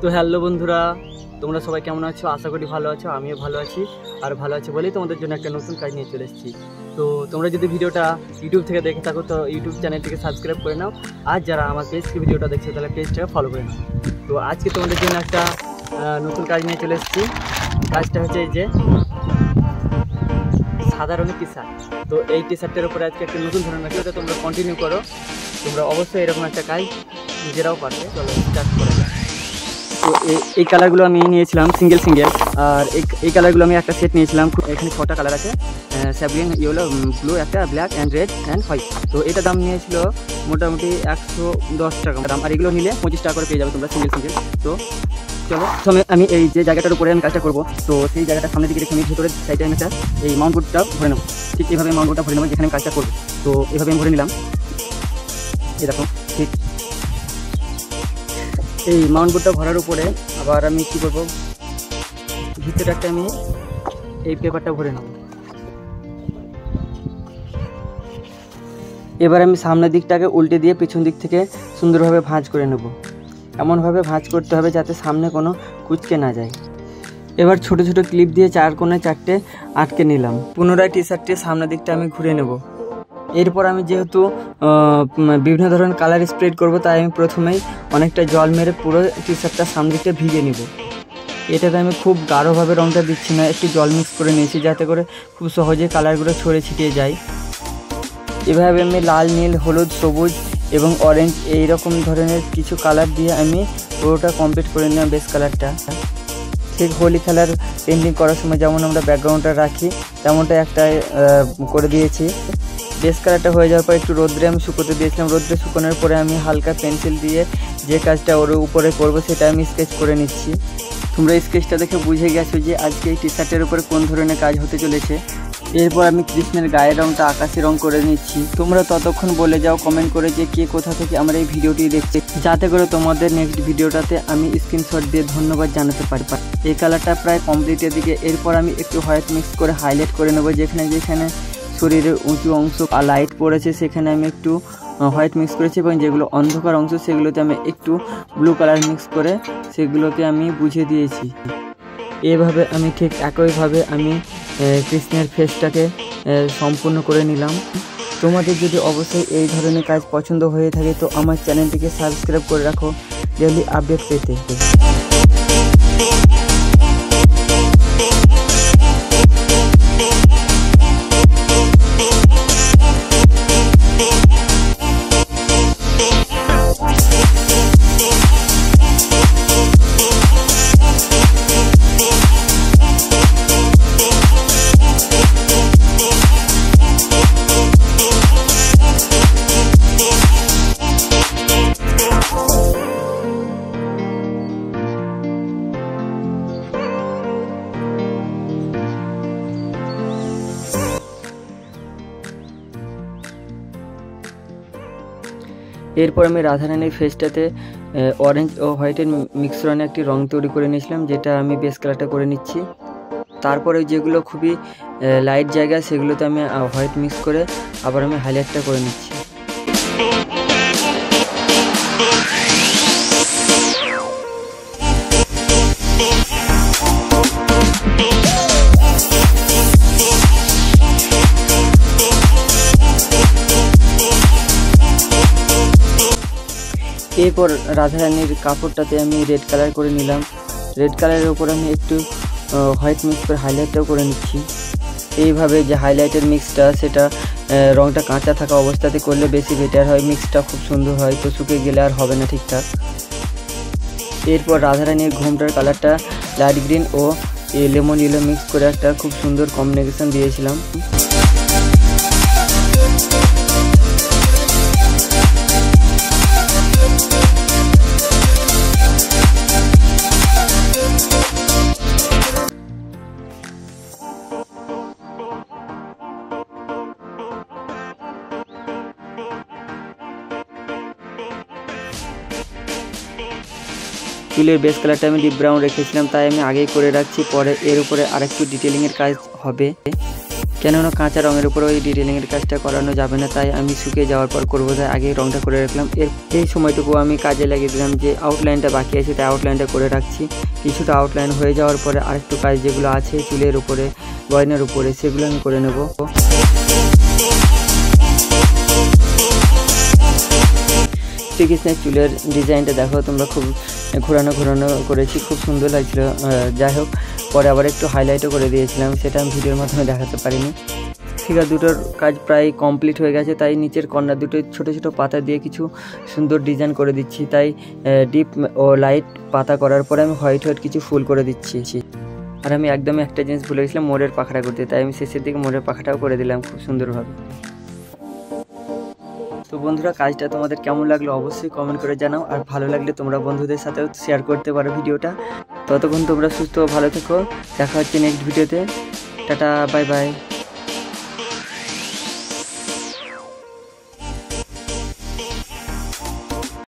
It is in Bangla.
তো হ্যালো বন্ধুরা, তোমরা সবাই কেমন আছো? আশা করি ভালো আছো। আমিও ভালো আছি, আর ভালো আছি বলেই তোমাদের জন্য একটা নতুন কাজ নিয়ে চলে এসেছি। তো তোমরা যদি ভিডিওটা ইউটিউব থেকে দেখে থাকো তো ইউটিউব চ্যানেলটিকে সাবস্ক্রাইব করে নাও, আর যারা আমার পেজকে ভিডিওটা দেখছে তাহলে পেজটাকে ফলো করে নাও। তো আজকে তোমাদের জন্য একটা নতুন কাজ নিয়ে চলে এসেছি। কাজটা হচ্ছে এই যে সাদা রঙের টি শার্ট। তো এই টি শার্টের উপরে আজকে একটা নতুন ধরনের কাজ, তোমরা কন্টিনিউ করো। তোমরা অবশ্যই এরকম একটা কাজ নিজেরাও পারবে। চলো স্টার্ট করা যাক। তো এই কালারগুলো আমি নিয়েছিলাম সিঙ্গেল, আর এই কালারগুলো আমি একটা সেট নিয়েছিলাম। এখানে 6টা কালার আছে, স্যাভলিন, ইয়েলো, ব্লু, একটা black and red and white. তো এটা দাম নিয়েছিল মোটামুটি 110 টাকা দাম, আর এগুলো নিলে 25 টাকা করে পেয়ে যাবে তোমরা সিঙ্গেল। তো চলো আমি এই যে জায়গাটার উপরে আমি কাজটা করবো, তো সেই জায়গাটা সামনের দিকে রেখে আমি ভেতরের সাইডে আমি একটা এই মাউন্ট বোর্ডটা ভরে নেবো। ঠিক এইভাবে মাউন্ট বোর্ডটা ভরে নেবো যেখানে আমি কাজটা করবো। তো এইভাবে আমি ভরে নিলাম। এই দেখো, ঠিক এই মাউন্ট বোর্ডটা ভরার উপরে আবার আমি কী করবো, ভিতরে একটা আমি এই পেপারটা ভরে নেব। এবার আমি সামনের দিকটাকে উল্টে দিয়ে পিছন দিক থেকে সুন্দরভাবে ভাঁজ করে নেব। এমনভাবে ভাঁজ করতে হবে যাতে সামনে কোনো কুঁচকে না যায়। এবার ছোট ছোট ক্লিপ দিয়ে 4 কোণে 4টে আটকে নিলাম। পুনরায় টি শার্টটির সামনের দিকটা আমি ঘুরে নেব। এরপর আমি যেহেতু বিভিন্ন ধরনের কালার স্প্রেড করব, তাই আমি প্রথমেই অনেকটা জল মেরে পুরো টি শার্টটার সামনের দিকটা ভিজিয়ে নিব। এটাতে আমি খুব গাঢ়ভাবে রঙটা দিচ্ছি না, একটু জল মিক্স করে নিয়েছি যাতে করে খুব সহজে কালারগুলো ছড়ে ছিটিয়ে যায়। এভাবে আমি লাল, নীল, হলুদ, সবুজ এবং অরেঞ্জ এই রকম ধরনের কিছু কালার দিয়ে আমি পুরোটা কমপ্লিট করে নিলাম বেস কালারটা। ঠিক হোলি কালার পেন্টিং করার সময় যেমন আমরা ব্যাকগ্রাউন্ডটা রাখি তেমনটা একটা করে দিয়েছি। বেস কালারটা হয়ে যাওয়ার পর একটু রোদ্রে আমি শুকোতে দিয়েছিলাম। রোদ্রে শুকোনোর পরে আমি হালকা পেন্সিল দিয়ে যে কাজটা ওর উপরে করব সেটা আমি স্কেচ করে নিচ্ছি। তোমরা স্কেচটা দেখে বুঝে গেছো যে আজকে এই টি শার্টের উপরে কোন ধরনের কাজ হতে চলেছে। এরপর আমি কৃষ্ণের গায়ের রঙটা আকাশি রঙ করে নিচ্ছি। তোমরা ততক্ষণ বলে যাও কমেন্ট করে যে কে কোথা থেকে আমার এই ভিডিওটি দেখছে, যাতে করে তোমাদের নেক্সট ভিডিওটাতে আমি স্ক্রিনশট দিয়ে ধন্যবাদ জানাতে পারি। এই কালারটা প্রায় কমপ্লিটের দিকে। এরপর আমি একটু হোয়াইট মিক্স করে হাইলাইট করে নেবো। যেখানে যেখানে শরীরের উঁচু অংশ লাইট পড়েছে সেখানে আমি একটু হোয়াইট মিক্স করেছি, এবং যেগুলো অন্ধকার অংশ সেগুলোতে আমি একটু ব্লু কালার মিক্স করে সেগুলোকে আমি বুঝিয়ে দিয়েছি। এভাবে আমি ঠিক একইভাবে আমি কৃষ্ণের ফেসটাকে সম্পূর্ণ করে নিলাম। তোমাদের যদি অবশ্যই এই ধরনের কাজ পছন্দ হয়ে থাকে তো আমার চ্যানেলটিকে সাবস্ক্রাইব করে রাখো ডেইলি আপডেট পেতে। এরপর আমি রাধারানীর ফেসটাতে অরেঞ্জ ও হোয়াইটের মিশ্রণে একটি রং তৈরি করে নিয়েছিলাম, যেটা আমি বেস কালারটা করে নিচ্ছি। তারপরে যেগুলো খুবই লাইট জায়গা সেগুলোতে আমি হোয়াইট মিক্স করে আবার আমি হাইলাইটটা করে নিচ্ছি। এরপর রাধারানীর কাপড়টাতে আমি রেড কালার করে নিলাম। রেড কালারের উপর আমি একটু হোয়াইট মিক্স করে হাইলাইটটাও করে নিচ্ছি। এইভাবে যে হাইলাইটের মিক্সটা সেটা রঙটা কাঁচা থাকা অবস্থাতে করলে বেশি বেটার হয়, মিক্সটা খুব সুন্দর হয়। তো শুকিয়ে গেলে আর হবে না ঠিকঠাক। এরপর রাধারানীর ঘোমটার কালারটা লাইট গ্রিন ও লেমন ইয়েলো মিক্স করে একটা খুব সুন্দর কম্বিনেশন দিয়েছিলাম। চুলের বেস কালারটা আমি ডিপ ব্রাউন রেখেছিলাম, তাই আমি আগেই করে রাখছি, পরে এর উপরে আরেকটু ডিটেলিংয়ের কাজ হবে। কেননা কাঁচা রঙের উপর ওই ডিটেলিংয়ের কাজটা করানো যাবে না, তাই আমি শুকিয়ে যাওয়ার পর করবো, তাই আগে রঙটা করে রাখলাম। এই সময়টুকু আমি কাজে লাগিয়ে দিলাম, যে আউটলাইনটা বাকি আছে তাই আউটলাইনটা করে রাখছি। কিছুটা আউটলাইন হয়ে যাওয়ার পরে আরেকটু কাজ যেগুলো আছে চুলের উপরে, গয়নার উপরে, সেগুলো আমি করে নেব। শ্রীকৃষ্ণের চুলের ডিজাইনটা দেখো তোমরা, খুব ঘোরানো করেছি, খুব সুন্দর লাগছিল। যাই হোক, পরে আবার একটু হাইলাইটও করে দিয়েছিলাম, সেটা আমি ভিডিওর মাধ্যমে দেখাতে পারিনি। ফিগার দুটোর কাজ প্রায় কমপ্লিট হয়ে গেছে, তাই নিচের কর্নার দুটো ছোট ছোট পাতা দিয়ে কিছু সুন্দর ডিজাইন করে দিচ্ছি। তাই ডিপ ও লাইট পাতা করার পরে আমি হোয়াইট কিছু ফুল করে দিচ্ছি। আর আমি একদমই একটা জিনিস ভুলে গেছিলাম, মোরের পাখাটা করতে, তাই আমি শেষের দিকে মোরের পাখাটাও করে দিলাম খুব সুন্দরভাবে। তো বন্ধুরা, কাজটা তোমাদের কেমন লাগলো অবশ্যই কমেন্ট করে জানাও, আর ভালো লাগলে তোমরা বন্ধুদের সাথেও শেয়ার করতে পারো ভিডিওটা। ততক্ষণ তোমরা সুস্থ ও ভালো থেকো, দেখা হচ্ছে নেক্সট ভিডিওতে। Tata, bye bye.